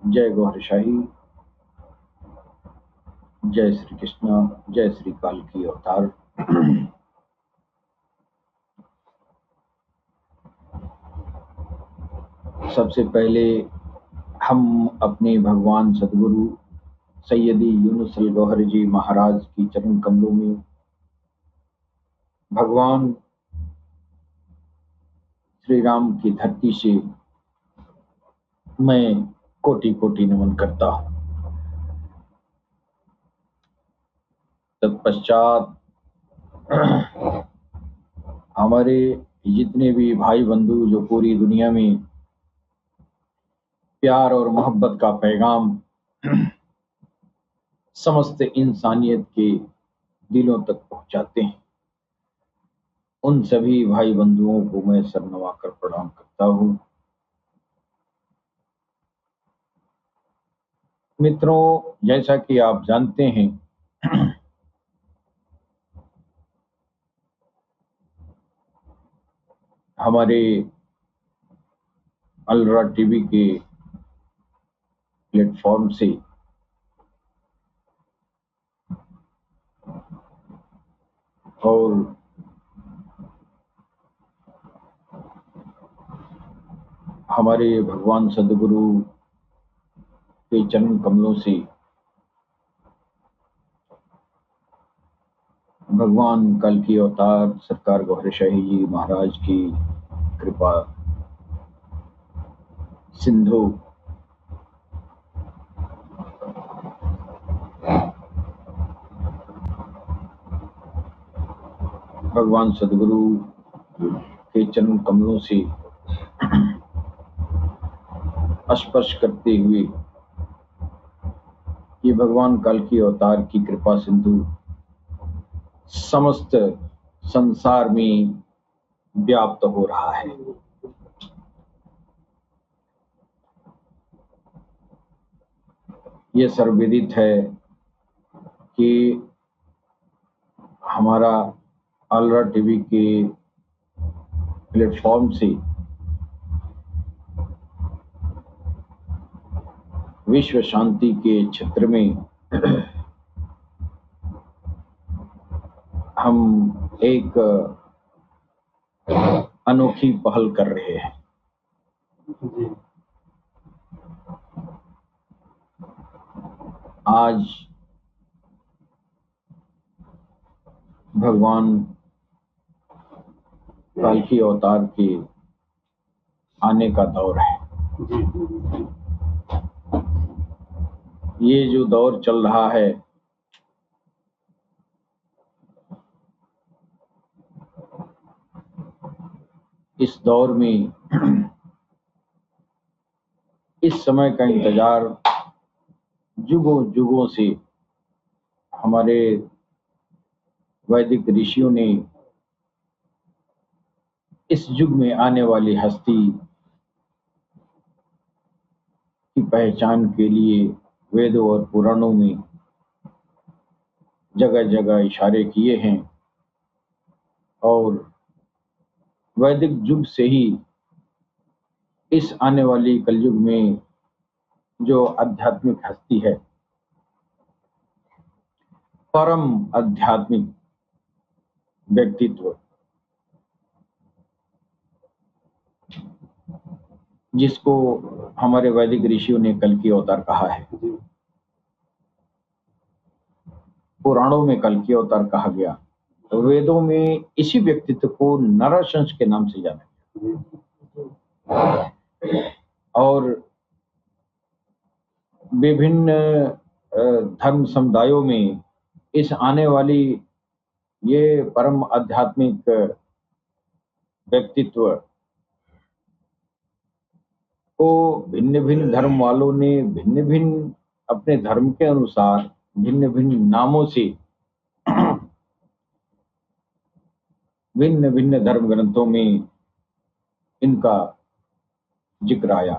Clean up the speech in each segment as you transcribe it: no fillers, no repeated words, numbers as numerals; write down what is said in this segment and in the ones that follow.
जय गौर शाही, जय श्री कृष्णा, जय श्री काल की अवतार। सबसे पहले हम अपने भगवान सदगुरु सैयदी यूनुस अल गौहर जी महाराज की चरण कमलों में भगवान श्री राम की धरती से मैं कोटि कोटि नमन करता हूँ। तत्पश्चात हमारे जितने भी भाई बंधु जो पूरी दुनिया में प्यार और मोहब्बत का पैगाम समस्त इंसानियत के दिलों तक पहुंचाते हैं, उन सभी भाई बंधुओं को मैं सर नवाकर प्रणाम करता हूँ। मित्रों, जैसा कि आप जानते हैं, हमारे अलरा टीवी के प्लेटफॉर्म से और हमारे भगवान सदगुरु के चरण कमलों से भगवान कल की अवतार सरकार गौहर शाही जी महाराज की कृपा सिंधु भगवान सदगुरु के चरण कमलों से स्पर्श करते हुए ये भगवान काल की अवतार की कृपा सिंधु समस्त संसार में व्याप्त हो रहा है। ये सर्वविदित है कि हमारा अलरा टीवी के प्लेटफॉर्म से विश्व शांति के क्षेत्र में हम एक अनोखी पहल कर रहे हैं। आज भगवान काल की अवतार के आने का दौर है। ये जो दौर चल रहा है, इस दौर में इस समय का इंतजार युगों युगों से हमारे वैदिक ऋषियों ने इस युग में आने वाली हस्ती की पहचान के लिए वेदों और पुराणों में जगह जगह इशारे किए हैं और वैदिक युग से ही इस आने वाली कलयुग में जो आध्यात्मिक हस्ती है, परम आध्यात्मिक व्यक्तित्व, जिसको हमारे वैदिक ऋषियों ने कल की अवतार कहा है, पुराणों में कल की अवतार कहा गया, वेदों में इसी व्यक्तित्व को नरशंस के नाम से जाना गया और विभिन्न धर्म समुदायों में इस आने वाली ये परम आध्यात्मिक व्यक्तित्व को भिन्न भिन्न धर्म वालों ने भिन्न भिन्न अपने धर्म के अनुसार भिन्न भिन्न नामों से भिन्न भिन्न धर्म ग्रंथों में इनका जिक्र आया।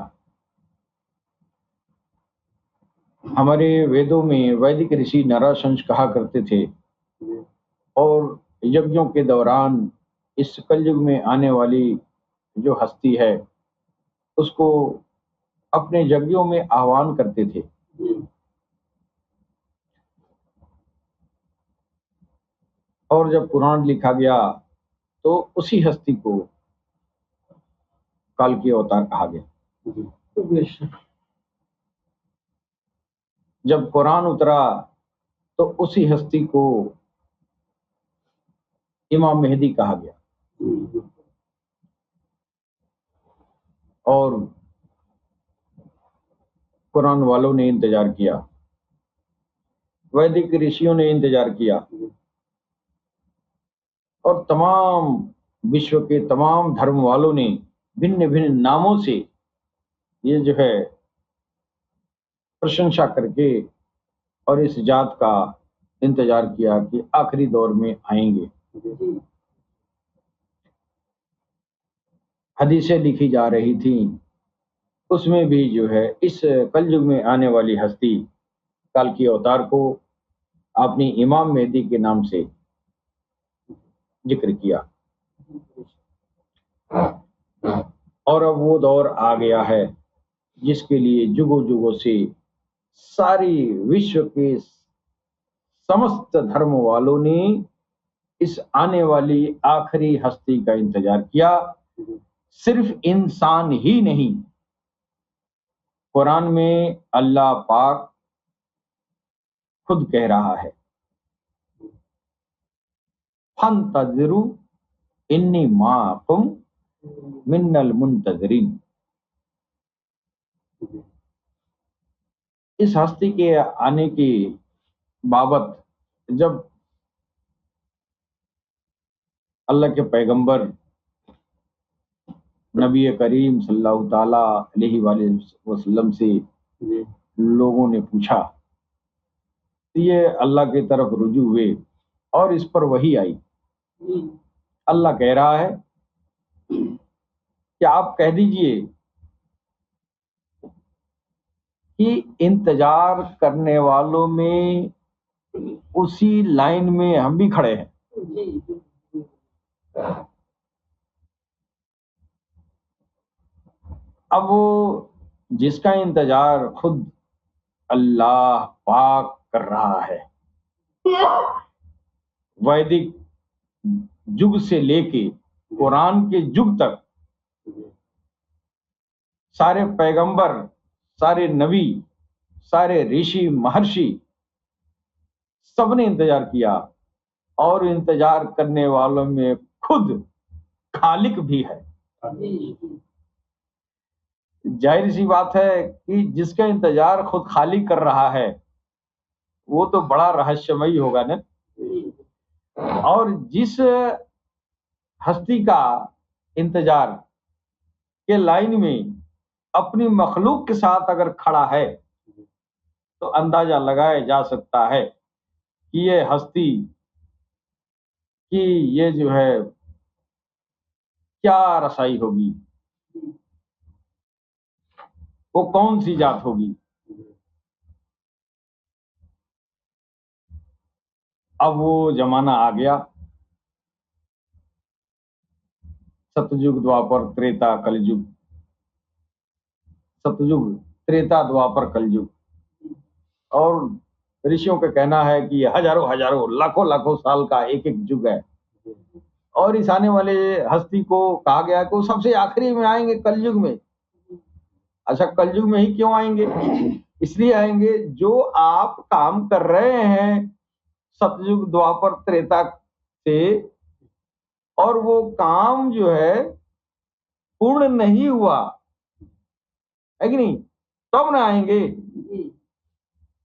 हमारे वेदों में वैदिक ऋषि नरशंस कहा करते थे और यज्ञों के दौरान इस कलयुग में आने वाली जो हस्ती है उसको अपने यज्ञों में आह्वान करते थे। और जब पुराण लिखा गया तो उसी हस्ती को काल की अवतार कहा गया। जब कुरान उतरा तो उसी हस्ती को इमाम मेहदी कहा गया। और कुरान वालों ने इंतजार किया, वैदिक ऋषियों ने इंतजार किया, और तमाम विश्व के तमाम धर्म वालों ने भिन्न भिन्न नामों से ये जो है प्रशंसा करके और इस जात का इंतजार किया कि आखिरी दौर में आएंगे। हदीसें लिखी जा रही थी, उसमें भी जो है इस कलयुग में आने वाली हस्ती काल की अवतार को आपने इमाम मेहदी के नाम से जिक्र किया। और अब वो दौर आ गया है जिसके लिए जुगों जुगों से सारी विश्व के समस्त धर्म वालों ने इस आने वाली आखिरी हस्ती का इंतजार किया। सिर्फ इंसान ही नहीं, कुरान में अल्लाह पाक खुद कह रहा है, फंतज़िरू इन्नी माकुम मिन्नल मुंतज़िरीन। इस हस्ती के आने की बाबत जब अल्लाह के पैगंबर नबी करीम सल्लल्लाहु ताला अलैहि वसल्लम से लोगों ने पूछा, तो ये अल्लाह की तरफ रुजू हुए और इस पर वही आई। अल्लाह कह रहा है कि आप कह दीजिए कि इंतजार करने वालों में उसी लाइन में हम भी खड़े हैं। अब वो जिसका इंतजार खुद अल्लाह पाक कर रहा है, वैदिक युग से लेके कुरान के युग तक सारे पैगंबर, सारे नबी, सारे ऋषि महर्षि सबने इंतजार किया, और इंतजार करने वालों में खुद खालिक भी है। जाहिर सी बात है कि जिसका इंतजार खुद खालिक कर रहा है वो तो बड़ा रहस्यमयी होगा ना। और जिस हस्ती का इंतजार के लाइन में अपनी मखलूक के साथ अगर खड़ा है तो अंदाजा लगाया जा सकता है कि ये हस्ती की ये जो है क्या रसाई होगी, वो कौन सी जात होगी। अब वो जमाना आ गया, सतयुग द्वापर त्रेता कलयुग, सतयुग त्रेता द्वापर कलयुग। और ऋषियों का कहना है कि हजारों हजारों लाखों लाखों साल का एक एक युग है। और इस आने वाले हस्ती को कहा गया कि वो सबसे आखिरी में आएंगे कलयुग में। अच्छा, कलयुग में ही क्यों आएंगे? इसलिए आएंगे जो आप काम कर रहे हैं सतयुग द्वापर त्रेता से, और वो काम जो है पूर्ण नहीं हुआ है कि नहीं, तब ना आएंगे।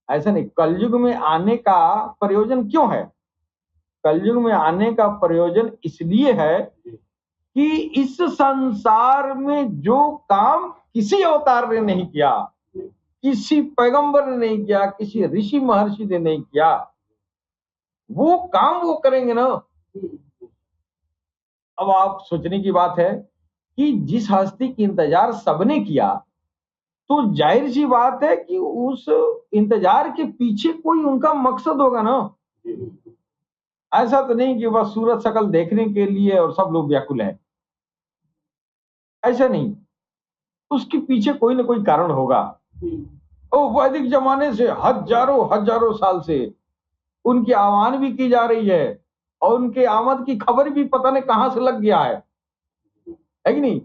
ऐसा नहीं, कलयुग में आने का प्रयोजन क्यों है? कलयुग में आने का प्रयोजन इसलिए है कि इस संसार में जो काम किसी अवतार ने नहीं किया, किसी पैगंबर ने नहीं किया, किसी ऋषि महर्षि ने नहीं किया, वो काम वो करेंगे ना। अब आप सोचने की बात है कि जिस हस्ती की इंतजार सबने किया, तो जाहिर सी बात है कि उस इंतजार के पीछे कोई उनका मकसद होगा ना। ऐसा तो नहीं कि बस सूरत शकल देखने के लिए और सब लोग व्याकुल हैं, ऐसा नहीं। उसके पीछे कोई ना कोई कारण होगा। और वैदिक जमाने से हजारों हजारों साल से उनकी आह्वान भी की जा रही है और उनके आमद की खबर भी पता नहीं कहां से लग गया है कि नहीं।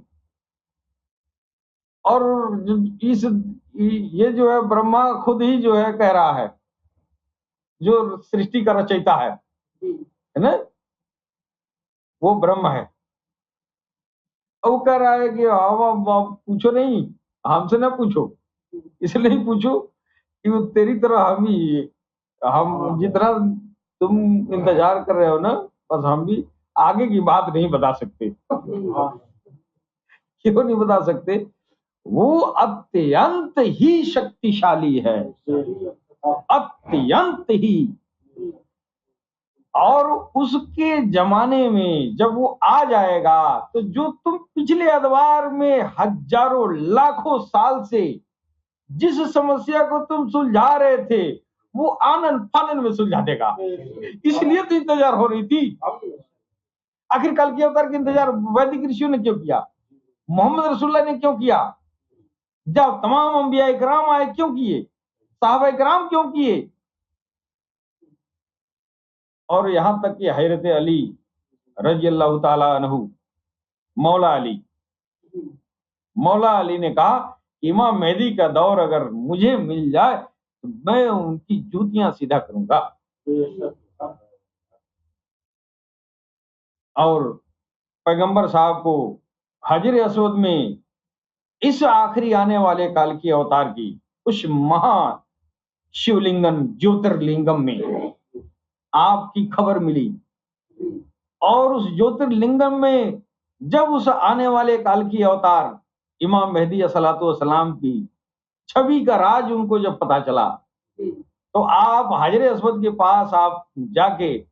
और इस ये जो है ब्रह्मा खुद ही जो है कह रहा है, जो सृष्टि का रचयिता है ना, वो ब्रह्म है। और वो कह रहा है कि हम पूछो नहीं, हमसे ना पूछो, इसलिए नहीं पूछो कि वो तेरी तरह हम जितना तुम इंतजार कर रहे हो ना, बस हम भी आगे की बात नहीं बता सकते। क्यों नहीं बता सकते? वो अत्यंत ही शक्तिशाली है, अत्यंत ही। और उसके जमाने में जब वो आ जाएगा तो जो तुम पिछले अदवार में हजारों लाखों साल से जिस समस्या को तुम सुलझा रहे थे, वो आनंद फानन में सुलझा देगा। इसलिए तो इंतजार हो रही थी। आखिर कल के अवतार का इंतजार वैदिक ऋषियों ने क्यों किया? मोहम्मद रसूलुल्लाह ने क्यों किया? जब तमाम अंबिया इकराम आए क्यों किए? साहबा इकराम क्यों किए? और यहां तक कि हजरत अली रजी अल्लाह ताला अन्हु, मौला अली, मौला अली ने कहा इमाम मेहदी का दौर अगर मुझे मिल जाए तो मैं उनकी जूतियां सीधा करूंगा। और पैगंबर साहब को हजर असवद में इस आखिरी आने वाले काल की अवतार की उस महा शिवलिंगम ज्योतिर्लिंगम में आपकी खबर मिली। और उस ज्योतिर्लिंगम में जब उस आने वाले काल की अवतार इमाम मेहदी अस्सलातु वस्सलाम की छवि का राज उनको जब पता चला, तो आप हाजर अस्वद के पास आप जाके,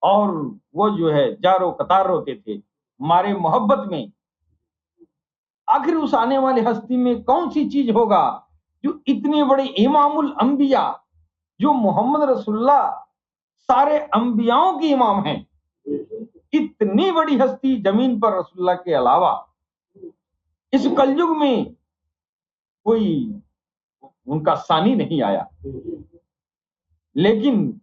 और वो जो है जारो कतार रोते थे हमारे मोहब्बत में। आखिर उस आने वाली हस्ती में कौन सी चीज होगा जो इतनी बड़ी इमामुल अंबिया, जो मोहम्मद रसूलुल्लाह सारे अंबियाओं की इमाम हैं, इतनी बड़ी हस्ती जमीन पर रसूलुल्लाह के अलावा इस कलयुग में कोई उनका सानी नहीं आया। लेकिन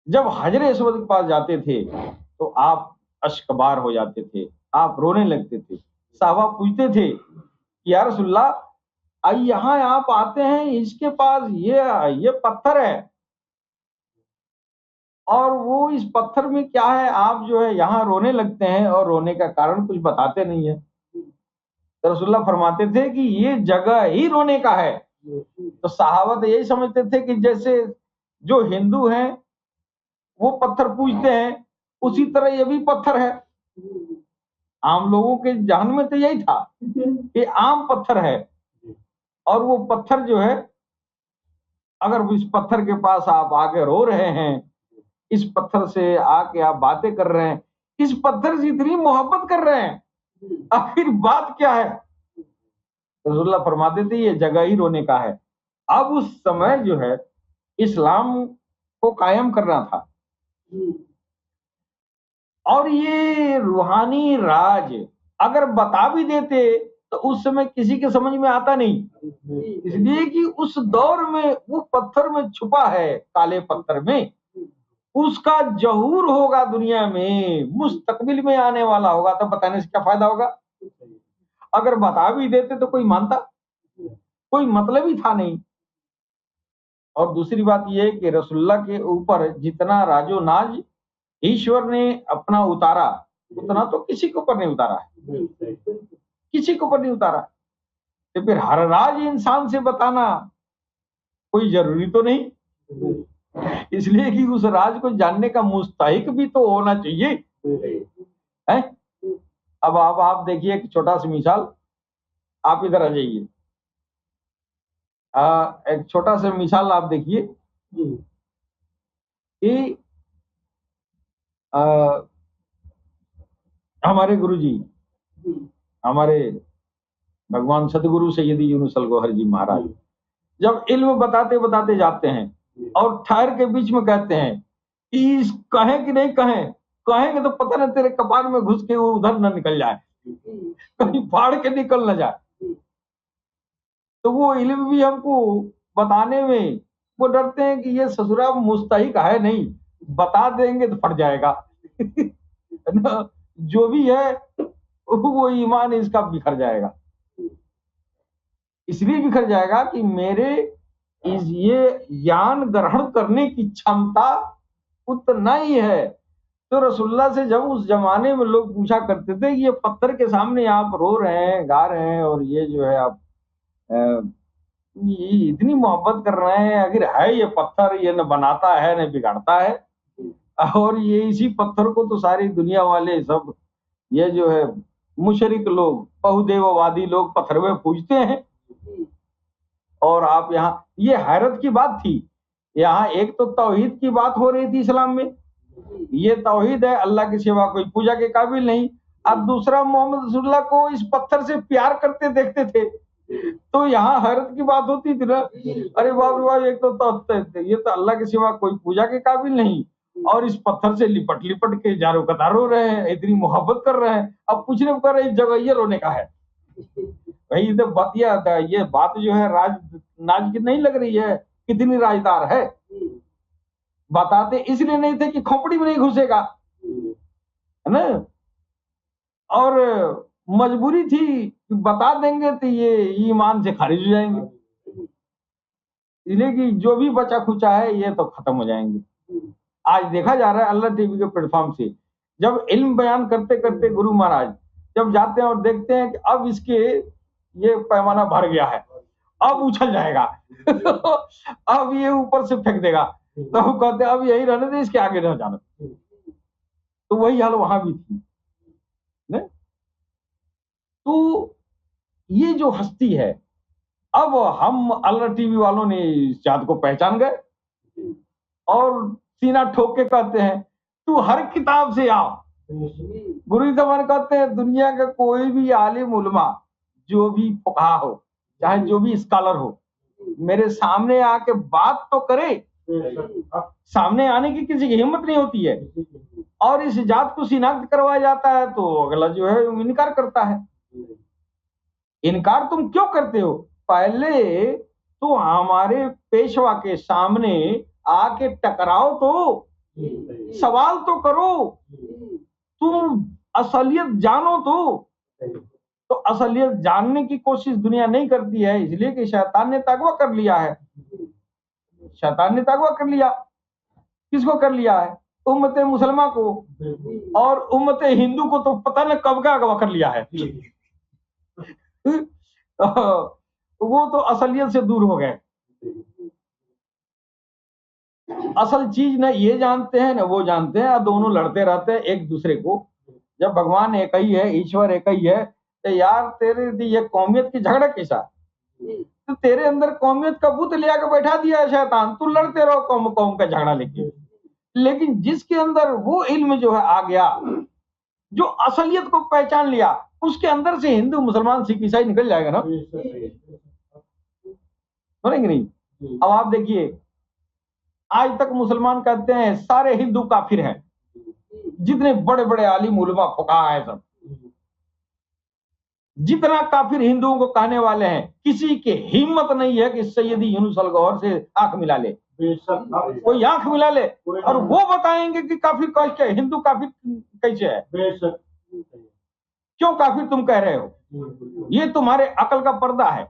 जब हजर असवद के पास जाते थे तो आप अश्कबार हो जाते थे, आप रोने लगते थे। साहबा पूछते थे कि या रसूलुल्लाह आई यहाँ आप आते हैं, इसके पास ये पत्थर है और वो इस पत्थर में क्या है, आप जो है यहाँ रोने लगते हैं और रोने का कारण कुछ बताते नहीं है। तो रसूलुल्लाह फरमाते थे कि ये जगह ही रोने का है। तो सहाबा तो यही समझते थे कि जैसे जो हिंदू हैं वो पत्थर पूजते हैं, उसी तरह ये भी पत्थर है। आम लोगों के जहन में तो यही था कि आम पत्थर है, और वो पत्थर जो है, अगर इस पत्थर के पास आप आके रो रहे हैं, इस पत्थर से आके आप बातें कर रहे हैं, इस पत्थर से इतनी मोहब्बत कर रहे हैं, आखिर बात क्या है? रसूलुल्लाह फरमाते थे ये जगह ही रोने का है। अब उस समय जो है इस्लाम को कायम करना था, और ये रूहानी राज अगर बता भी देते तो उस समय किसी के समझ में आता नहीं, इसलिए कि उस दौर में वो पत्थर में छुपा है, काले पत्थर में उसका जहूर होगा, दुनिया में मुस्तकबिल में आने वाला होगा, तो बताने से क्या फायदा होगा? अगर बता भी देते तो कोई मानता? कोई मतलब ही था नहीं। और दूसरी बात यह है कि रसूलुल्लाह के ऊपर जितना राजो नाज ईश्वर ने अपना उतारा, उतना तो किसी के ऊपर नहीं उतारा है, किसी के ऊपर नहीं उतारा। तो फिर हर राज इंसान से बताना कोई जरूरी तो नहीं, इसलिए कि उस राज को जानने का मुस्तहिक भी तो होना चाहिए है। अब आप देखिए एक छोटा सा मिसाल, आप इधर आ जाइए। एक छोटा सा मिसाल आप देखिए कि हमारे गुरुजी, हमारे भगवान सदगुरु सैयदी यूनुस अल गौहर जी महाराज जब इल्म बताते बताते जाते हैं और ठहर के बीच में कहते हैं कि कहें कि नहीं कहें, कहेंगे तो पता नहीं तेरे कपार में घुस के वो उधर न निकल जाए, कहीं फाड़ के निकल न जाए। तो वो इल्म भी हमको बताने में वो डरते हैं कि ये ससुरा मुस्तहिक है नहीं, बता देंगे तो फट जाएगा। है ना? जो भी है वो ईमान इसका बिखर जाएगा। इसलिए बिखर जाएगा कि मेरे इस ये ज्ञान ग्रहण करने की क्षमता उतना ही है। तो रसूलुल्लाह से जब उस जमाने में लोग पूछा करते थे कि ये पत्थर के सामने आप रो रहे हैं, गा रहे हैं और ये जो है आप ये इतनी मोहब्बत कर रहे हैं, आखिर है ये पत्थर, ये न बनाता है न बिगाड़ता है, और ये इसी पत्थर को तो सारी दुनिया वाले सब ये जो है मुशरिक लोग, बहुदेववादी लोग पत्थर में पूजते हैं, और आप यहाँ, ये हैरत की बात थी। यहाँ एक तो तौहीद की बात हो रही थी इस्लाम में, ये तौहीद है, अल्लाह के सिवा कोई पूजा के काबिल नहीं। अब दूसरा मोहम्मद रसूलुल्लाह को इस पत्थर से प्यार करते देखते थे, तो यहाँ हैरत की बात होती थी ना, अरे बाप रे बाप, एक तो ये तो अल्लाह के सिवा कोई पूजा के काबिल नहीं, और इस पत्थर से लिपट लिपट के जारो कतार रो रहे हैं, इतनी मोहब्बत कर रहे हैं। अब पूछने कर रहे इस जगह ये रोने का है भाई, तो बतिया ये बात जो है राज नाज की नहीं लग रही है, कितनी राजदार है। बताते इसलिए नहीं थे कि खोपड़ी में नहीं घुसेगा, है ना, और मजबूरी थी कि बता देंगे तो ये ईमान से खारिज हो जाएंगे, इसलिए कि जो भी बचा खुचा है ये तो खत्म हो जाएंगे। आज देखा जा रहा है अल्लाह टीवी के प्लेटफॉर्म से, जब इल्म बयान करते करते गुरु महाराज जब जाते हैं और देखते हैं कि अब इसके ये पैमाना भर गया है, अब उछल जाएगा अब ये ऊपर से फेंक देगा, तो वो कहते हैं अब यही रहने दे, इसके आगे न जाना। तो वही हाल वहां भी थी ने? तो ये जो हस्ती है, अब हम अल्लाह टीवी वालों ने इस जात को पहचान गए और सीना ठोक के कहते हैं तू हर किताब से आ। गुरु जमान कहते हैं दुनिया का कोई भी आलिम उलमा, जो भी फुकहा हो, चाहे जो भी स्कॉलर हो, मेरे सामने आके बात तो करे। सामने आने की किसी की हिम्मत नहीं होती है, और इस जात को शिनाख्त करवाया जाता है तो अगला जो है इनकार करता है। इनकार तुम क्यों करते हो? पहले तो हमारे पेशवा के सामने आके टकराओ, तो सवाल तो करो, तुम असलियत जानो। तो असलियत जानने की कोशिश दुनिया नहीं करती है, इसलिए कि शैतान ने तगवा कर लिया है। शैतान ने तगवा कर लिया, किसको कर लिया है? उम्मत मुसलमान को, और उम्मत हिंदू को तो पता नहीं कब का अगवा कर लिया है वो तो असलियत से दूर हो गए। असल चीज न ये जानते हैं न वो जानते हैं, दोनों लड़ते रहते हैं एक दूसरे को। जब भगवान एक ही है, ईश्वर एक ही है, तो यार तेरे ये कौमियत की झगड़ा कैसा? तो तेरे अंदर कौमियत का बुत ले आके बैठा दिया है शैतान, तू लड़ते रहो कौम कौम का झगड़ा लेके। लेकिन जिसके अंदर वो इल्म जो है आ गया, जो असलियत को पहचान लिया, उसके अंदर से हिंदू मुसलमान सिख ईसाई निकल जाएगा ना, सुनेंगे नहीं? अब आप देखिए, आज तक मुसलमान कहते हैं सारे हिंदू काफिर हैं, जितने बड़े बड़े आलिम उलमा फुकाहा है सब, जितना काफिर हिंदुओं को कहने वाले हैं, किसी की हिम्मत नहीं है कि सैयदी यूनुस अल गौहर से आंख मिला ले। कोई आंख मिला ले और वो बताएंगे कि काफिर कैसे है, हिंदू काफिर कैसे है, क्यों काफिर तुम कह रहे हो? ये तुम्हारे अकल का पर्दा है,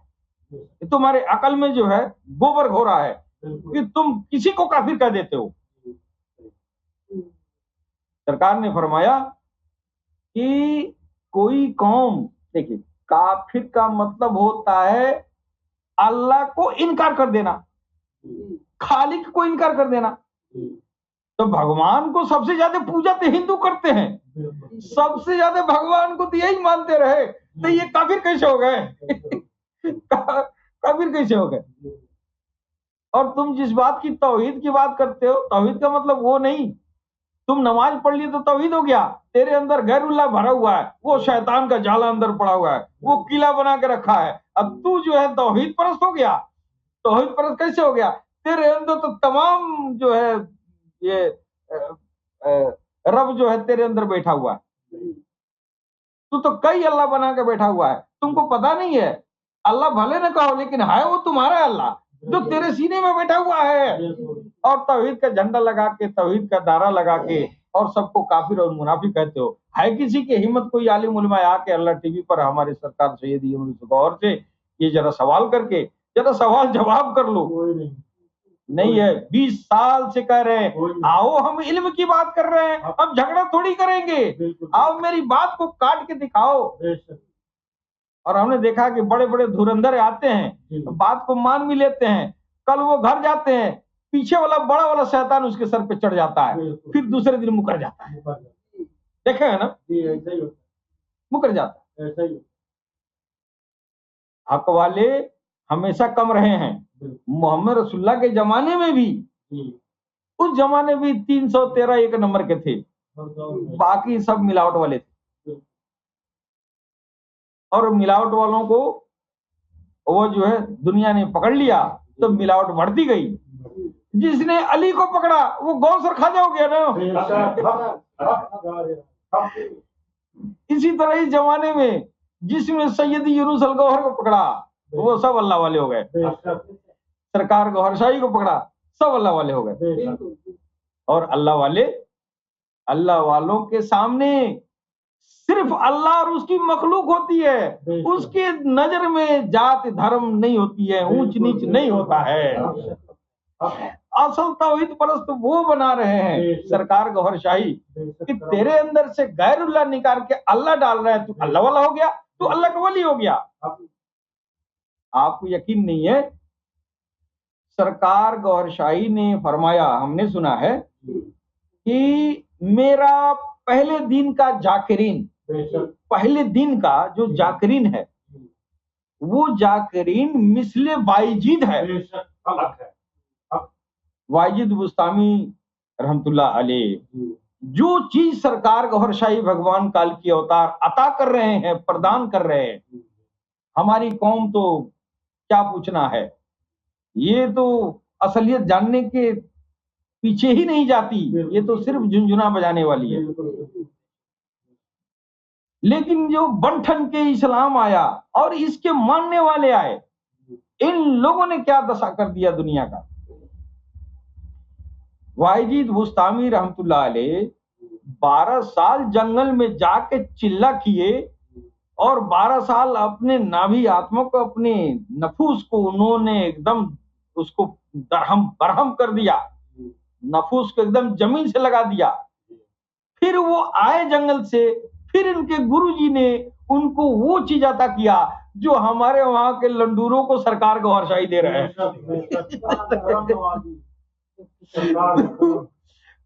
तुम्हारे अकल में जो है गोबर घोर रहा है कि तुम किसी को काफिर कह देते हो। सरकार ने फरमाया कि कोई कौम, देखिए काफिर का मतलब होता है अल्लाह को इनकार कर देना, खालिक को इनकार कर देना। तो भगवान को सबसे ज्यादा पूजा तो हिंदू करते हैं, सबसे ज्यादा भगवान को तो यही मानते रहे, तो ये काफिर कैसे हो गए? काफिर कैसे हो गए? और तुम जिस बात की तौहीद की बात करते हो, तौहीद का मतलब वो नहीं, तुम नमाज पढ़ ली तो तौहीद हो गया, तेरे अंदर गैरुल्लाह भरा हुआ है, वो शैतान का जाला अंदर पड़ा हुआ है, वो किला बना के रखा है, अब तू जो है तौहीद परस्त हो गया। तौहीद परस्त कैसे हो गया? तेरे अंदर तो तमाम जो है ये रब जो है तेरे अंदर बैठा हुआ है, तू तो कई अल्लाह बना के बैठा हुआ है, तुमको पता नहीं है। अल्लाह भले न कहो, लेकिन है वो तुम्हारा अल्लाह जो तेरे सीने में बैठा हुआ है। और तौहीद का झंडा लगा के, तौहीद का नारा लगा के और सबको काफिर और मुनाफिक कहते हो। है किसी की हिम्मत, कोई आलिम उलमा आके अल्लाह टीवी पर हमारे सरकार सैयद यूनुस गौहर से ये जरा सवाल करके जरा सवाल जवाब कर लो। नहीं है, 20 साल से कह रहे हैं आओ हम इल्म की बात कर रहे हैं, अब झगड़ा थोड़ी करेंगे, आओ मेरी बात को काट के दिखाओ। और हमने देखा कि बड़े बड़े धुरंधर आते हैं, बात को मान भी लेते हैं, कल वो घर जाते हैं, पीछे वाला बड़ा वाला शैतान उसके सर पे चढ़ जाता है, फिर दूसरे दिन मुकर जाता है। देखे है ना, मुकर जाता है। हक वाले हमेशा कम रहे हैं। मोहम्मद रसूलुल्लाह के जमाने में भी, उस जमाने भी 313 एक नंबर के थे, बाकी सब मिलावट वाले थे। और मिलावट वालों को वो जो है दुनिया ने पकड़ लिया तो मिलावट बढ़ती गई। जिसने अली को पकड़ा वो गौसर खा जाओगे ना। इसी तरह इस जमाने में जिसने सैयदी यूनुस अल गौहर को पकड़ा वो सब अल्लाह वाले हो गए। सरकार गौहर शाही को पकड़ा सब अल्लाह वाले हो गए। और अल्लाह वालों के सामने सिर्फ अल्लाह और उसकी मखलूक होती है। उसके नजर में जात धर्म नहीं होती है, ऊंच नीच नहीं होता है। असल तौहीद परस्त वो बना रहे हैं सरकार गौहर शाही कि तेरे अंदर से गैरुल्लाह निकाल के अल्लाह डाल रहा है, तू अल्लाह वाला हो गया, तू अल्लाह का वली हो गया। आपको यकीन नहीं है, सरकार गौहर शाही ने फरमाया, हमने सुना है कि मेरा पहले दिन का जाकिरीन, पहले दिन का जो जाकिरीन है वो जाकिरीन मिसले बायजीद है। वाजिद बुस्तामी रहमतुल्लाह अलैह जो चीज सरकार गौहर शाही भगवान काल की अवतार अता कर रहे हैं, प्रदान कर रहे हैं, हमारी कौम तो क्या पूछना है। ये तो असलियत जानने के पीछे ही नहीं जाती, ये तो सिर्फ झुनझुना बजाने वाली है। लेकिन जो बंठन के इस्लाम आया और इसके मानने वाले आए, इन लोगों ने क्या दशा कर दिया दुनिया का। वाजिद बुस्तामी रहमतुल्लाह अलैह 12 साल जंगल में जाके चिल्ला किए और 12 साल अपने नाभि आत्मा को, अपने नफूस को उन्होंने एकदम उसको दरहम बरहम कर दिया, नफूस को एकदम जमीन से लगा दिया। फिर वो आए जंगल से, फिर इनके गुरुजी ने उनको वो चीज अता किया जो हमारे वहां के लंडूरों को सरकार गौहर शाही दे रहे हैं।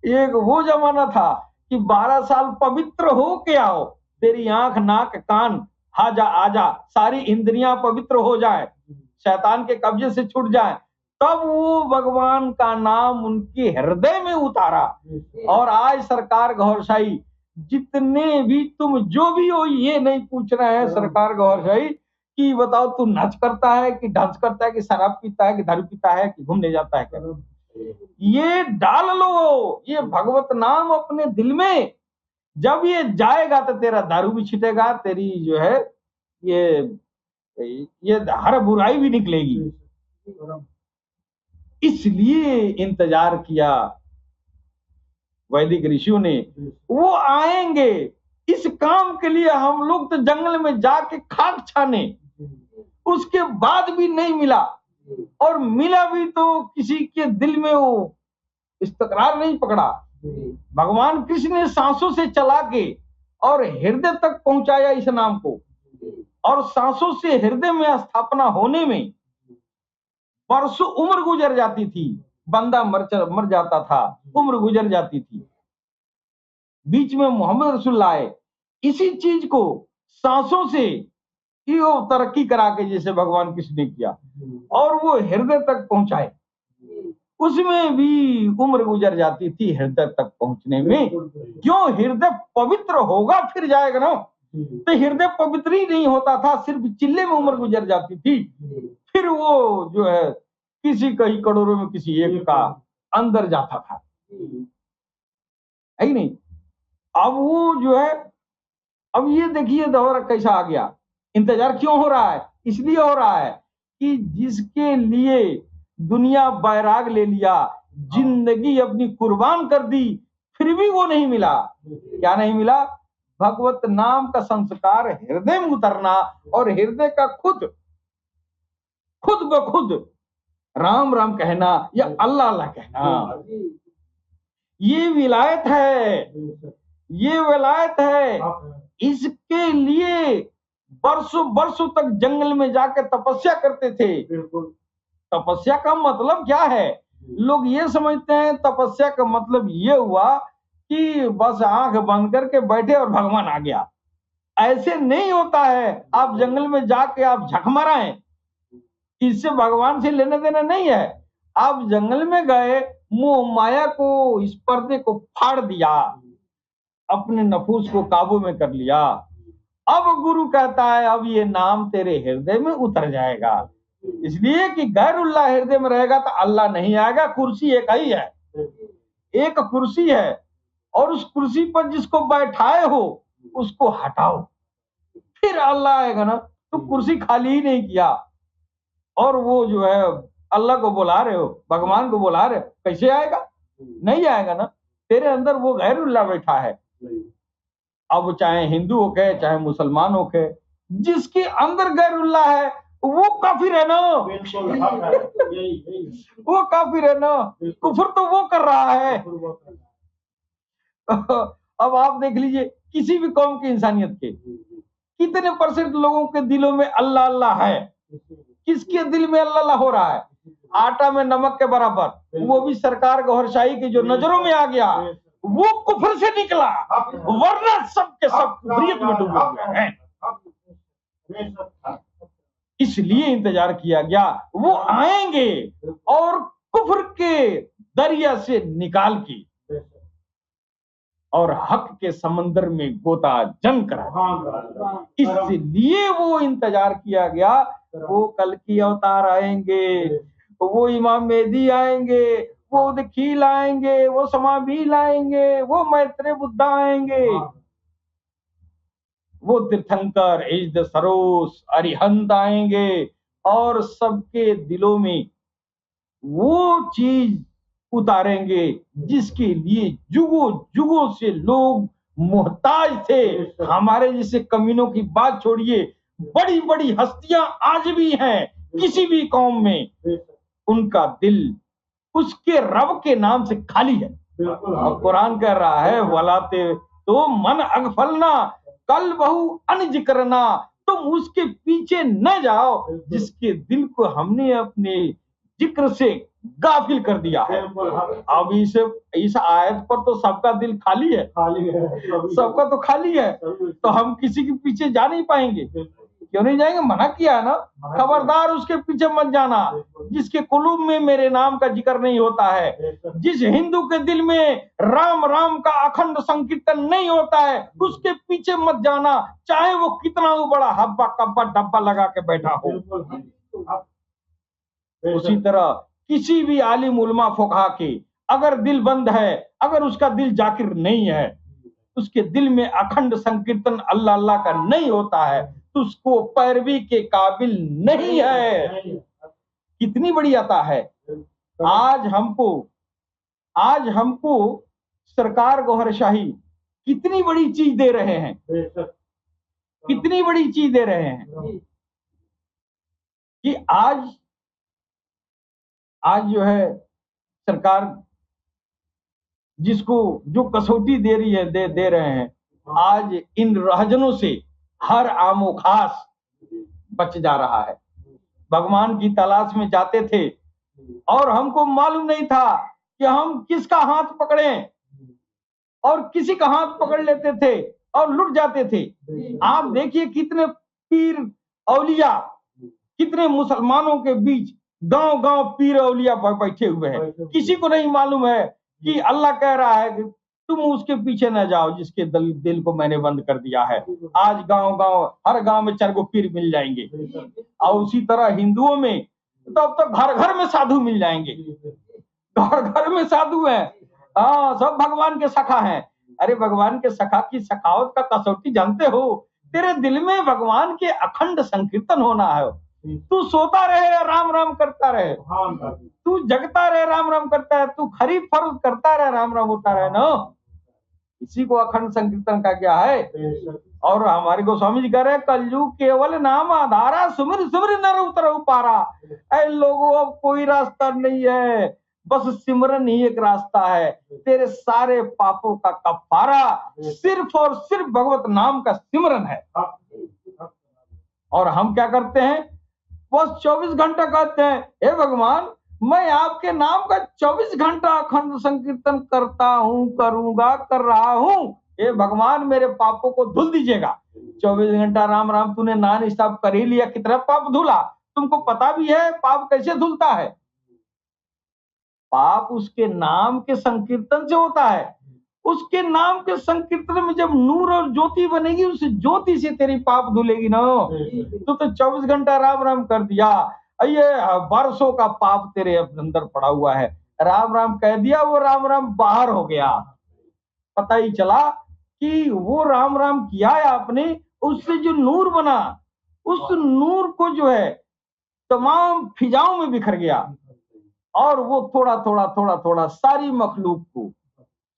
एक वो जमाना था कि 12 साल पवित्र हो के आओ, तेरी आंख नाक कान हाजा आजा सारी इंद्रियां पवित्र हो जाए, शैतान के कब्जे से छूट जाए, तब वो भगवान का नाम उनके हृदय में उतारा। और आज सरकार गौहर शाही जितने भी तुम जो भी हो, ये नहीं पूछ रहे हैं सरकार गौहर शाही कि बताओ तू नाच करता है कि डांस करता है कि शराब पीता है कि दारू पीता है कि घूमने जाता है, क्या ये डाल लो, ये भगवत नाम अपने दिल में। जब ये जाएगा तो तेरा दारू भी छिटेगा, तेरी जो है ये हर बुराई भी निकलेगी। इसलिए इंतजार किया वैदिक ऋषियों ने, वो आएंगे इस काम के लिए। हम लोग तो जंगल में जाके खाक छाने, उसके बाद भी नहीं मिला, और मिला भी तो किसी के दिल में वो इस्तकरार नहीं पकड़ा। भगवान कृष्ण ने सांसों से चला के और हृदय तक पहुंचाया इस नाम को, और सांसों से हृदय में स्थापना होने में बरसों उम्र गुजर जाती थी। बंदा मर जाता था, उम्र गुजर जाती थी। बीच में मोहम्मद रसूलुल्लाह आए, इसी चीज को सांसों से वो तरक्की करा के जैसे भगवान कृष्ण ने किया और वो हृदय तक पहुंचाए, उसमें भी उम्र गुजर जाती थी हृदय तक पहुंचने में। क्यों? हृदय पवित्र होगा फिर जाएगा ना, तो हृदय पवित्र ही नहीं होता था, सिर्फ चिल्ले में उम्र गुजर जाती थी। फिर वो जो है किसी कई करोड़ों में किसी एक का अंदर जाता था, है ही नहीं। अब वो जो है, अब ये देखिए दौर कैसा आ गया इंतजार क्यों हो रहा है? इसलिए हो रहा है कि जिसके लिए दुनिया बैराग ले लिया, जिंदगी अपनी कुर्बान कर दी, फिर भी वो नहीं मिला। क्या नहीं मिला? भगवत नाम का संस्कार हृदय में उतरना और हृदय का खुद खुद ब खुद राम राम कहना या अल्लाह अल्लाह कहना, ये विलायत है, ये विलायत है। इसके लिए बरसों बरसों तक जंगल में जाकर तपस्या करते थे। तपस्या का मतलब क्या है? लोग ये समझते हैं तपस्या का मतलब ये हुआ कि बस आंख बंद करके बैठे और भगवान आ गया। ऐसे नहीं होता है। आप जंगल में जाके आप झक माराएं, इससे भगवान से लेने देना नहीं है। आप जंगल में गए, मोह माया को, इस पर्दे को फाड़ दिया, अपने नफूस को काबू में कर लिया। अब गुरु कहता है अब ये नाम तेरे हृदय में उतर जाएगा। इसलिए कि गैरुल्लाह हृदय में रहेगा तो अल्लाह नहीं आएगा। कुर्सी एक ही है, एक कुर्सी है, और उस कुर्सी पर जिसको बैठाए हो उसको हटाओ, फिर अल्लाह आएगा ना। तो कुर्सी खाली ही नहीं किया और वो जो है अल्लाह को बुला रहे हो, भगवान को बुला रहे हो, कैसे आएगा? नहीं आएगा ना। तेरे अंदर वो गैरुल्लाह बैठा है। अब चाहे हिंदू हो के चाहे मुसलमान हो के, जिसके अंदर गैरुल्लाह है वो काफिर है ना, वो काफिर है ना। कुफर तो वो कर रहा है। अब आप देख लीजिए किसी भी कौम की इंसानियत के कितने % लोगों के दिलों में अल्लाह अल्लाह है। किसके दिल में अल्लाह अल्लाह हो रहा है? आटा में नमक के बराबर। वो भी सरकार गौहरशाही की जो नजरों में आ गया, वो कुफर से निकला, वरना सब के सब कुफरियत में डूबे हुए हैं। इसलिए इंतजार किया गया, वो आएंगे और कुफर के दरिया से निकाल के और हक के समंदर में गोता जंग करा। इसलिए वो इंतजार किया गया। वो कल की अवतार आएंगे, वो इमाम मेहदी आएंगे, वो उदखील आएंगे, वो समाबील आएंगे, वो मैत्रेय बुद्धा आएंगे, वो तीर्थंकर इज्द सरोस अरिहंत आएंगे और सबके दिलों में वो चीज उतारेंगे जिसके लिए जुगों जुगों से लोग मोहताज थे। हमारे जैसे कमीनों की बात छोड़िए, बड़ी बड़ी हस्तियां आज भी हैं किसी भी कौम में, उनका दिल उसके रब के नाम से खाली है। और कुरान कह रहा है वलाते तो मन अगफलना कल बहु अनजिक्रना, तुम उसके पीछे न जाओ जिसके दिल को हमने अपने जिक्र से गाफिल कर दिया है। अब इस आयत पर तो सबका दिल खाली है, सबका तो खाली है, तो हम किसी के पीछे जा नहीं पाएंगे। क्यों नहीं जाएंगे? मना किया है ना, खबरदार उसके पीछे मत जाना जिसके कुलूब में मेरे नाम का जिक्र नहीं होता है। जिस हिंदू के दिल में राम राम का अखंड संकीर्तन नहीं होता है उसके पीछे मत जाना, चाहे वो कितना बड़ा हब्बा कब्बा डब्बा लगा के बैठा हो। उसी तरह किसी भी आलिम उलमा फुकहा के अगर दिल बंद है, अगर उसका दिल जाकिर नहीं है, उसके दिल में अखंड संकीर्तन अल्लाह अल्लाह का नहीं होता है, तो उसको पैरवी के काबिल नहीं है। कितनी बड़ी अता है। आज हमको सरकार गौहरशाही कितनी बड़ी चीज दे रहे हैं, कितनी बड़ी चीज दे रहे हैं कि आज जो है सरकार जिसको जो कसौटी दे रही है, दे रहे हैं। आज इन रहजनों से हर आमो खास बच जा रहा है। भगवान की तलाश में जाते थे और हमको मालूम नहीं था कि हम किसका हाथ पकड़ें, और किसी का हाथ पकड़ लेते थे और लुट जाते थे। आप देखिए कितने पीर औलिया, कितने मुसलमानों के बीच गांव गांव पीर औलिया बैठे हुए हैं। किसी को नहीं मालूम है कि अल्लाह कह रहा है कि तुम उसके पीछे न जाओ जिसके दिल को मैंने बंद कर दिया है। आज गांव गांव हर गांव में 4 पीर मिल जाएंगे, और उसी तरह हिंदुओं में तो अब तो घर घर में साधु मिल जाएंगे, घर घर में साधु हैं। हाँ, सब भगवान के सखा हैं। अरे भगवान के सखा की सखावत का कसौटी जानते हो? तेरे दिल में भगवान के अखंड संकीर्तन होना है। तू सोता रहे राम राम करता रहे, तू जगता रहे राम राम करता है, तू खरीद फरोख्त करता रहे राम राम होता रहे ना। इसी को अखंड संकीर्तन का क्या है। और हमारे गोस्वामी जी कह रहे कलयुग केवल नाम आधारा, सुमिर सुमिर नर उतर पारा। ऐ लोगों अब कोई रास्ता नहीं है, बस सिमरन ही एक रास्ता है। तेरे सारे पापों का कफारा सिर्फ और सिर्फ भगवत नाम का सिमरन है। और हम क्या करते हैं, बस 24 घंटा कहते हैं हे भगवान मैं आपके नाम का 24 घंटा अखंड संकीर्तन करता हूं, करूंगा, कर रहा हूं। हे भगवान मेरे पापों को धुल दीजिएगा। 24 घंटा राम राम तूने नान स्टॉप कर ही लिया, कितना पाप धुला। तुमको पता भी है पाप कैसे धुलता है। पाप उसके नाम के संकीर्तन से होता है। उसके नाम के संकीर्तन में जब नूर और ज्योति बनेगी, उस ज्योति से तेरी पाप धुलेगी ना। तो 24 घंटा राम राम कर दिया, ये बरसों का पाप तेरे अंदर पड़ा हुआ है। राम राम कह दिया, वो राम राम बाहर हो गया। पता ही चला कि वो राम राम किया है आपने, उससे जो नूर बना, उस नूर को जो है तमाम फिजाओं में बिखर गया। और वो थोड़ा थोड़ा थोड़ा थोड़ा सारी मखलूक को,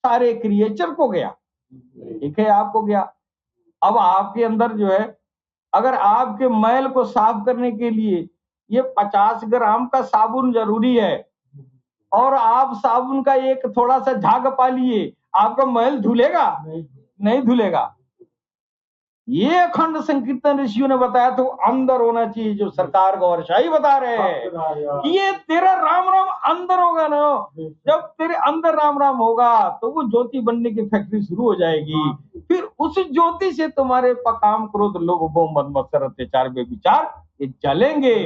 सारे क्रिएचर को गया। ठीक है, आपको गया। अब आपके अंदर जो है, अगर आपके मैल को साफ करने के लिए ये 50 ग्राम का साबुन जरूरी है, और आप साबुन का एक थोड़ा सा झाग पा लिए, आपका मैल धुलेगा? नहीं धुलेगा। ये अखंड संकीर्तन ऋषियों ने बताया तो अंदर होना चाहिए, जो सरकार गौर शाही बता रहे हैं कि ये तेरा राम राम अंदर होगा ना। जब तेरे अंदर राम राम होगा तो वो ज्योति बनने की फैक्ट्री शुरू हो जाएगी। फिर उस ज्योति से तुम्हारे काम क्रोध लोभ मोह मद मत्सर अत्याचार व्यभिचार ये जलेंगे।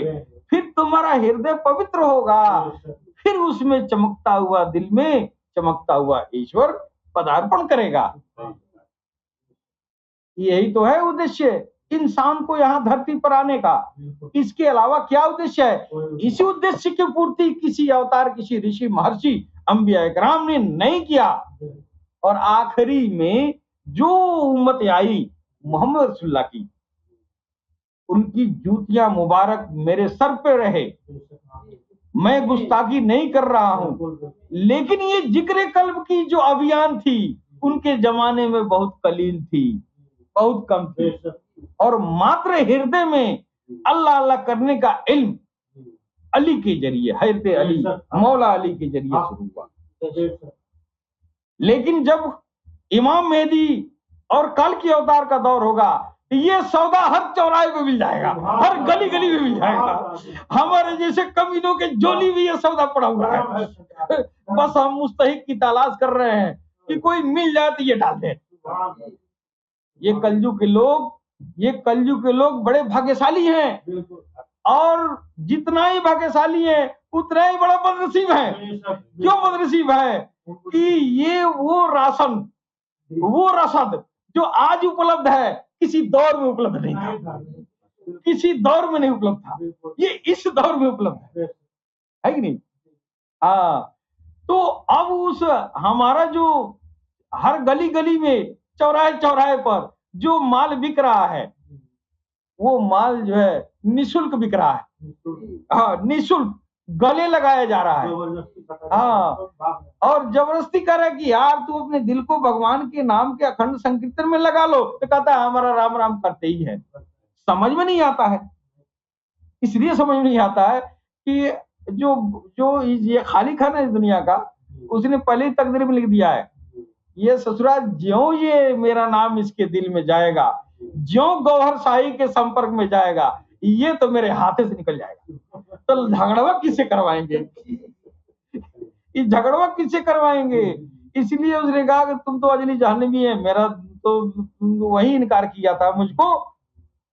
फिर तुम्हारा हृदय पवित्र होगा, फिर उसमें चमकता हुआ, दिल में चमकता हुआ ईश्वर पदार्पण करेगा। यही तो है उद्देश्य इंसान को यहाँ धरती पर आने का। इसके अलावा क्या उद्देश्य है? इसी उद्देश्य की पूर्ति किसी अवतार, किसी ऋषि महर्षि अंबिया इकराम ने नहीं किया। और आखिरी में जो उम्मत आई मोहम्मद रसूलुल्लाह की, उनकी जूतियां मुबारक मेरे सर पे रहे। मैं गुस्ताखी नहीं कर रहा हूं, लेकिन ये जिक्र कल्ब की जो अभियान थी उनके जमाने में बहुत कलील थी, बहुत कम थी। और मात्र हृदय में अल्लाह अल्लाह करने का इल्म अली के जरिए, हजरत अली मौला अली के जरिए शुरू हुआ। लेकिन जब इमाम मेहदी और कल के अवतार का दौर होगा, ये सौदा हर चौराहे पे मिल जाएगा, हर गली गली में मिल जाएगा। हमारे जैसे कमीनों के जोली भी ये सौदा पड़ा हुआ है। बस हम मुस्तहिक की तलाश कर रहे हैं कि कोई मिल जाए तो ये डाल दे। ये कलयुग के लोग बड़े भाग्यशाली हैं, और जितना ही भाग्यशाली है उतना ही बड़ा बदनसीब है। क्यों बदनसीब है? कि ये वो राशन, वो रसद जो आज उपलब्ध है किसी दौर में उपलब्ध नहीं था, किसी दौर में नहीं उपलब्ध था, ये इस दौर में उपलब्ध है कि नहीं? हाँ, तो अब उस हमारा जो हर गली गली में, चौराहे चौराहे पर जो माल बिक रहा है, वो माल जो है निशुल्क बिक रहा है। हाँ, निशुल्क गले लगाया जा रहा है। हाँ, और जबरदस्ती कर रहा है कि यार तू अपने दिल को भगवान के नाम के अखंड संकीर्तन में लगा लो, तो कहता है हमारा राम राम करते ही है। समझ में नहीं आता है, इसलिए समझ में नहीं आता है कि जो जो ये खाली खाना है दुनिया का, उसने पहले ही तकदीर में लिख दिया है, ये ससुरा ज्यों ये मेरा नाम इसके दिल में जाएगा, ज्यों गौहर शाही के संपर्क में जाएगा, ये तो मेरे हाथे से निकल जाएगा। तो झगड़वा किससे करवाएंगे? ये झगड़वा किससे करवाएंगे? इसलिए उसने कहा कि तुम तो अजली जहन्नमी है, मेरा तो वही इनकार किया था मुझको,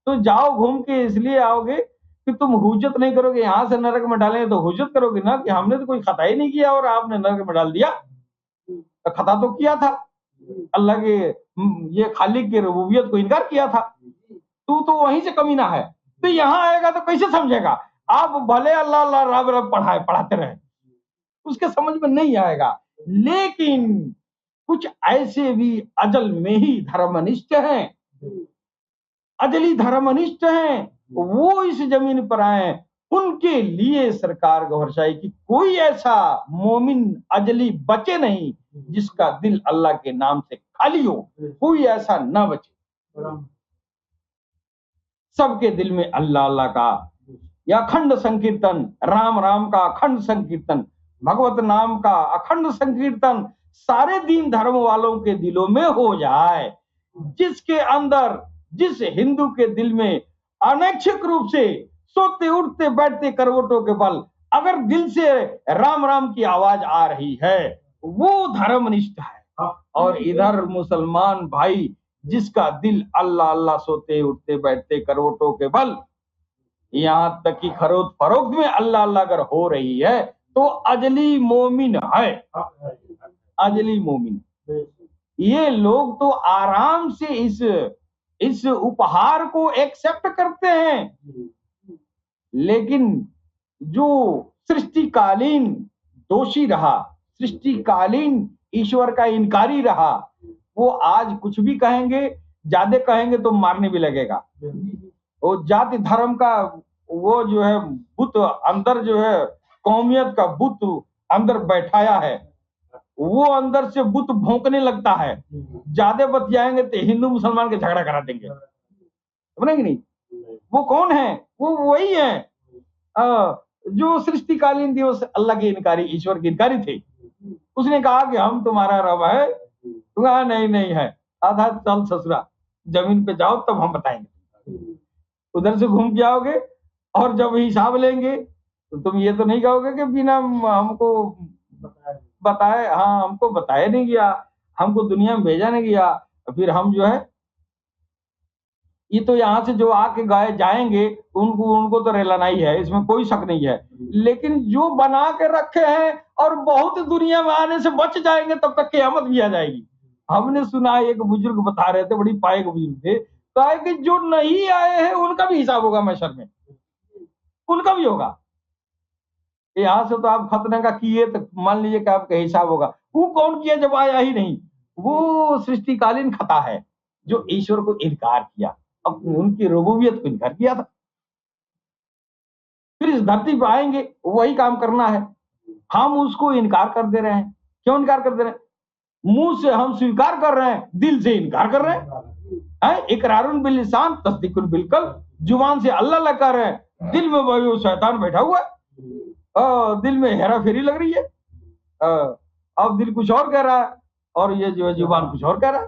तो जाओ घूम के इसलिए आओगे कि तुम हुज्जत नहीं करोगे, यहाँ से नरक में डालेंगे तो हुज्जत करोगे ना कि हमने तो कोई खता ही नहीं किया और आपने नरक में डाल दिया। तो खता तो किया था, अल्लाह के ये खालिक की रुबूबियत को इनकार किया था। तू तो वहीं से कमीना है, तो यहाँ आएगा तो कैसे समझेगा? आप भले अल्लाह अल्लाह रब रब पढ़ाते रहे, उसके समझ में नहीं आएगा। लेकिन कुछ ऐसे भी अजल में ही धर्मनिष्ठ हैं अजली धर्मनिष्ठ हैं, वो इस जमीन पर आए, उनके लिए सरकार गौर चाहिए कि कोई ऐसा मोमिन अजली बचे नहीं जिसका दिल अल्लाह के नाम से खाली हो, कोई ऐसा ना बचे। सबके दिल में अल्लाह अल्लाह का या अखंड संकीर्तन, राम राम का अखंड संकीर्तन, भगवत नाम का अखंड संकीर्तन सारे दीन धर्म वालों के दिलों में हो जाए। जिसके अंदर, जिस हिंदू के दिल में अनैच्छिक रूप से सोते उठते बैठते करवटों के बल अगर दिल से राम राम की आवाज आ रही है, वो धर्मनिष्ठ है। और इधर मुसलमान भाई जिसका दिल अल्लाह अल्लाह सोते उठते बैठते करवटों के बल, यहां तक कि खरीद फरोख्त में अल्लाह अल्लाह अगर हो रही है तो अजली मोमिन है, अजली मोमिन। ये लोग तो आराम से इस उपहार को एक्सेप्ट करते हैं, लेकिन जो सृष्टिकालीन दोषी रहा, सृष्टिकालीन ईश्वर का इनकारी रहा, वो आज कुछ भी कहेंगे, ज्यादा कहेंगे तो मारने भी लगेगा। वो जाति धर्म का वो जो है बुत अंदर जो है कौमियत का बुत अंदर बैठाया है, वो अंदर से बुत भौंकने लगता है। ज्यादा बतियाएंगे तो हिंदू मुसलमान के झगड़ा करा देंगे, समझेंगे नहीं? वो कौन है? वो वही है जो सृष्टिकालीन दिवस अल्लाह के इनकारी, ईश्वर के इनकारी थे। उसने कहा कि हम तुम्हारा रब है, तुम कहा नहीं नहीं है, आधा चल ससुरा जमीन पे जाओ तब हम बताएंगे। उधर से घूम के आओगे और जब हिसाब लेंगे तो तुम ये तो नहीं कहोगे कि बिना हमको बताए, हाँ हमको बताया नहीं गया, हमको दुनिया में भेजा नहीं गया, फिर हम जो है ये तो यहाँ से जो आके गए जाएंगे उनको तो रेलाना ही है, इसमें कोई शक नहीं है। लेकिन जो बना के रखे हैं और बहुत दुनिया में आने से बच जाएंगे तब तक क़यामत भी आ जाएगी। हमने सुना एक बुजुर्ग बता रहे थे, बड़ी पाए के बुजुर्ग थे, कहा कि जो नहीं आए हैं उनका भी हिसाब होगा महशर में, उनका भी होगा। यहाँ से तो आप खतने का किए तो मान लीजिए कि आपका हिसाब होगा, वो कौन किया जब आया ही नहीं? वो सृष्टिकालीन खता है जो ईश्वर को इनकार किया, अब उनकी रुबूबियत को इनकार किया था। फिर इस धरती पर आएंगे वही काम करना है, हम उसको इनकार कर दे रहे हैं। क्यों इनकार कर दे रहे हैं? मुंह से हम स्वीकार कर रहे हैं, दिल से इनकार कर रहे हैं। इकरारुन बिल लिसान तस्दीकुन बिल कल्ब, जुबान से अल्लाह अल्लाह कर रहे हैं, दिल में वही वो शैतान बैठा हुआ है, दिल में हेरा फेरी लग रही है। अब दिल कुछ और कह रहा है और ये जो जुबान कुछ और कह रहा है,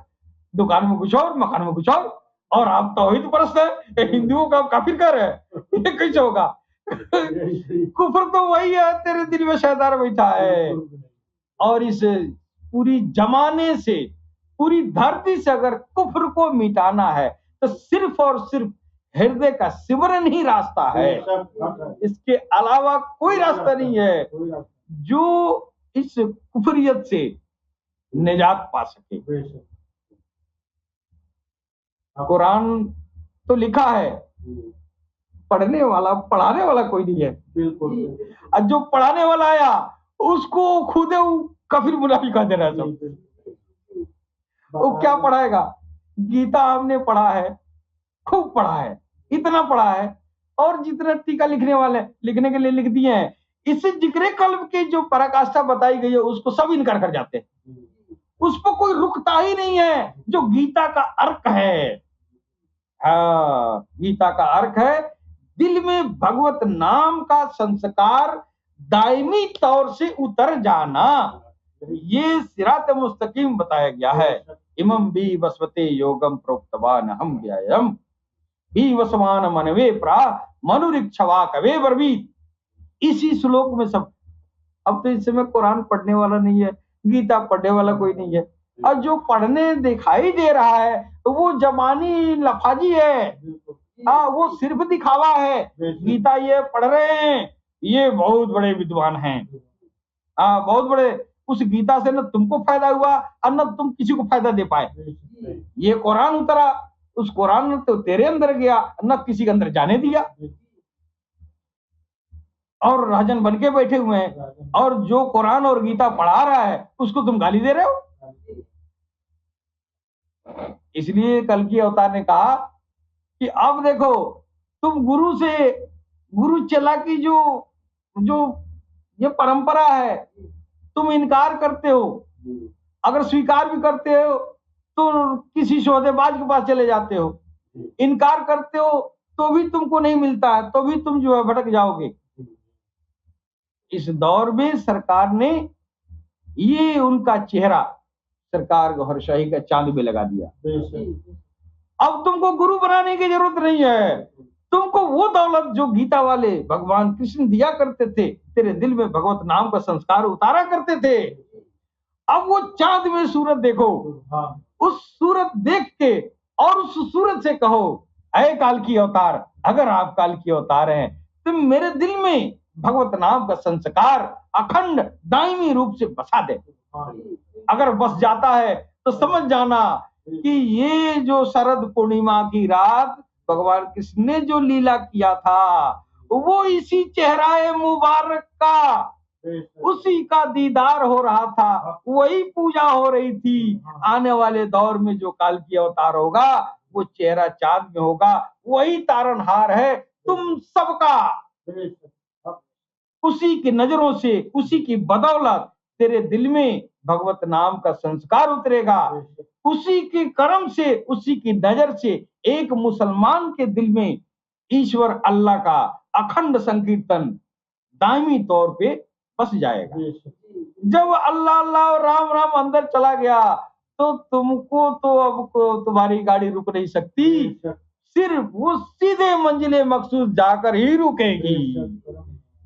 दुकान में कुछ और, मकान में कुछ और आप तौहीद परस्त है, हिंदुओं का काफिर कर रहे हैं, ये कैसे होगा? कुफर तो वही है, तेरे दिल में शैतान बैठा है। और इस पूरी जमाने से, पूरी धरती से अगर कुफर को मिटाना है तो सिर्फ और सिर्फ हृदय का सिमरन ही रास्ता है, इसके अलावा कोई रास्ता नहीं है जो इस कुफरियत से निजात पा सके। कुरान तो लिखा है, पढ़ने वाला, पढ़ाने वाला कोई नहीं है। और जो पढ़ाने वाला आया उसको खुद काफिर मुनाफिक कह दे रहा है सब। वो क्या पढ़ाएगा? गीता हमने पढ़ा है, खूब पढ़ा है, इतना पढ़ा है, और जितने टीका लिखने वाले लिखने के लिए लिख दिए हैं, इससे जिक्र कल्ब की जो पराकाष्ठा बताई गई है उसको सब इनकार कर जाते हैं। उस पर कोई रुकता ही नहीं है जो गीता का अर्क है। हाँ, गीता का अर्क है दिल में भगवत नाम का संस्कार दायमी तौर से उतर जाना, ये सिरात मुस्तकीम बताया गया है। इमं भी वसवते योगम प्रोक्तवान हम व्यायम भी वसवान मनवे प्रा मनुरिक्षवा कवे बर्वीत। इसी श्लोक में सब। अब तो इस समय कुरान पढ़ने वाला नहीं है, गीता पढ़ने वाला कोई नहीं है, और जो पढ़ने दिखाई दे रहा है तो वो जमानी लफाजी है। हाँ, वो सिर्फ दिखावा है। गीता ये पढ़ रहे हैं, ये बहुत बड़े विद्वान हैं, हाँ बहुत बड़े, उस गीता से न तुमको फायदा हुआ और न तुम किसी को फायदा दे पाए। ये कुरान उतरा, उस कुरान ने तो तेरे अंदर गया, न किसी के अंदर जाने दिया, और राजन बन के बैठे हुए हैं, और जो कुरान और गीता पढ़ा रहा है उसको तुम गाली दे रहे हो। इसलिए कल की अवतार ने कहा कि अब देखो तुम गुरु चेला की जो जो ये परंपरा है, तुम इनकार करते हो। अगर स्वीकार भी करते हो तो किसी सौदेबाज के पास चले जाते हो। इनकार करते हो तो भी तुमको नहीं मिलता है, तो भी तुम जो है भटक जाओगे। इस दौर में सरकार ने ये उनका चेहरा, सरकार गौहरशाही का चांद पे लगा दिया। अब तुमको गुरु बनाने की जरूरत नहीं है। तुमको वो दौलत जो गीता वाले भगवान कृष्ण दिया करते थे, तेरे दिल में भगवत नाम का संस्कार उतारा करते थे, अब वो चांद में सूरत देखो। उस सूरत देख के और उस सूरत से कहो, अय काल की अवतार, अगर आप काल की अवतार हैं, तुम मेरे दिल में भगवत नाम का संस्कार अखंड दायमी रूप से बसा दे। अगर बस जाता है तो समझ जाना कि ये जो शरद पूर्णिमा की रात भगवान कृष्ण ने जो लीला किया था, वो इसी चेहरा मुबारक का, उसी का दीदार हो रहा था, वही पूजा हो रही थी। आने वाले दौर में जो काल की अवतार होगा, वो चेहरा चांद में होगा, वही तारणहार है तुम सबका। उसी की नजरों से, उसी की बदौलत तेरे दिल में भगवत नाम का संस्कार उतरेगा। उसी के कर्म से, उसी की नजर से एक मुसलमान के दिल में ईश्वर अल्लाह का अखंड संकीर्तन दायमी तौर पे बस जाएगा। जब अल्लाह अल्लाह और राम राम अंदर चला गया तो तुमको तो अब तुम्हारी गाड़ी रुक नहीं सकती, सिर्फ वो सीधे मंजिले मकसूद जाकर ही रुकेगी।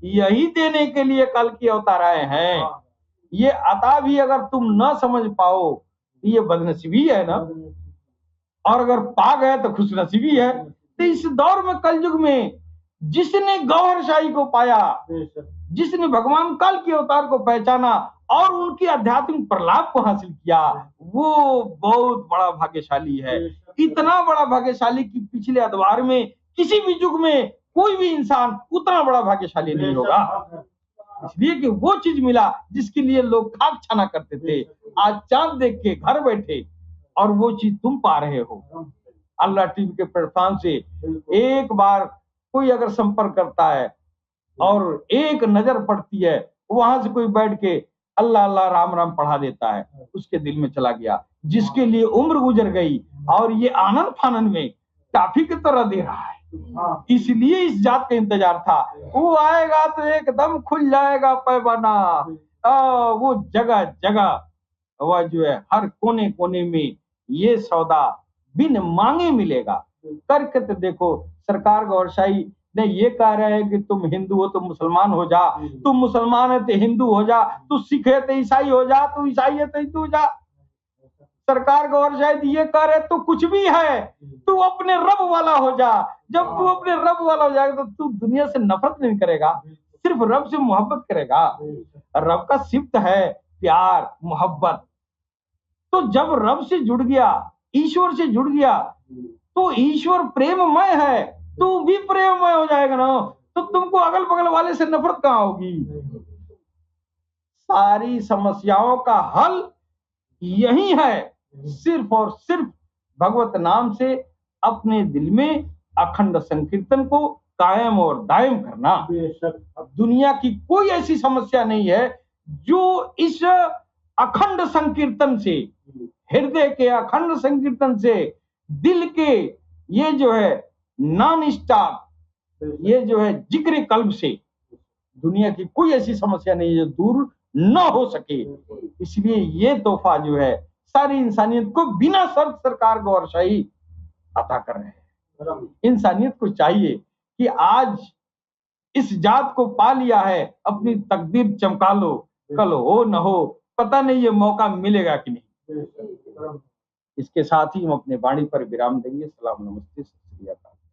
यही देने के लिए कल की अवतार आए हैं। ये अता भी अगर तुम न समझ पाओ तो ये बदनसीबी है ना, और अगर पा गए तो खुशनसीबी है। तो इस दौर में, कलयुग में, जिसने गौहरशाही को पाया, जिसने भगवान काल के अवतार को पहचाना और उनकी आध्यात्मिक प्रलाप को हासिल किया, वो बहुत बड़ा भाग्यशाली है। इतना बड़ा भाग्यशाली कि पिछले अदवार में किसी भी युग में कोई भी इंसान उतना बड़ा भाग्यशाली नहीं होगा। इसलिए कि वो चीज मिला जिसके लिए लोग खाक छाना करते थे, आज चांद देख के घर बैठे और वो चीज तुम पा रहे हो। अल्लाह टीवी के प्लेटफॉर्म से एक बार कोई अगर संपर्क करता है और एक नजर पड़ती है, वहां से कोई बैठ के अल्लाह अल्लाह राम राम पढ़ा देता है, उसके दिल में चला गया। जिसके लिए उम्र गुजर गई और ये आनंद फानन में काफी की तरह दे रहा है, इसलिए इस जात का इंतजार था। वो आएगा तो एकदम खुल जाएगा पैमाना। वो जगह जगह वह जो है हर कोने कोने में ये सौदा बिन मांगे मिलेगा। करके तो देखो, सरकार गौरशाही ने ये कह रहे हैं कि तुम हिंदू हो तो मुसलमान हो जा, तुम मुसलमान है तो हिंदू हो जा, तू सिख है तो ईसाई हो जा, तू ईसाई है तो हिंदू हो जा। सरकार गौरशाही ये कह रहे तू कुछ भी है, तू अपने रब वाला हो जा। जब तू अपने रब वाला हो जाएगा तो तू दुनिया से नफरत नहीं करेगा, सिर्फ रब से मोहब्बत करेगा। रब का सिफ्त है प्यार, मोहब्बत। तो जब रब से जुड़ गया, ईश्वर से जुड़ गया, तो ईश्वर प्रेममय है, तू भी प्रेममय हो जाएगा ना, तो तुमको अगल बगल वाले से नफरत कहां होगी। सारी समस्याओं का हल यही है, सिर्फ और सिर्फ भगवत नाम से अपने दिल में अखंड संकीर्तन को कायम और दायम करना। दुनिया की कोई ऐसी समस्या नहीं है जो इस अखंड संकीर्तन से, हृदय के अखंड संकीर्तन से, दिल के ये जो है नॉन स्टॉप, ये जो है जिक्र कल्ब से, दुनिया की कोई ऐसी समस्या नहीं है जो दूर न हो सके। इसलिए ये तोहफा जो है सारी इंसानियत को बिना शर्त सरकार गौरशाही अता कर रहे हैं। इंसानियत को चाहिए कि आज इस जात को पा लिया है, अपनी तकदीर चमका लो, कल हो न हो पता नहीं, ये मौका मिलेगा कि नहीं। इसके साथ ही हम अपने वाणी पर विराम देंगे। सलाम, नमस्ते, सत श्री अकाल।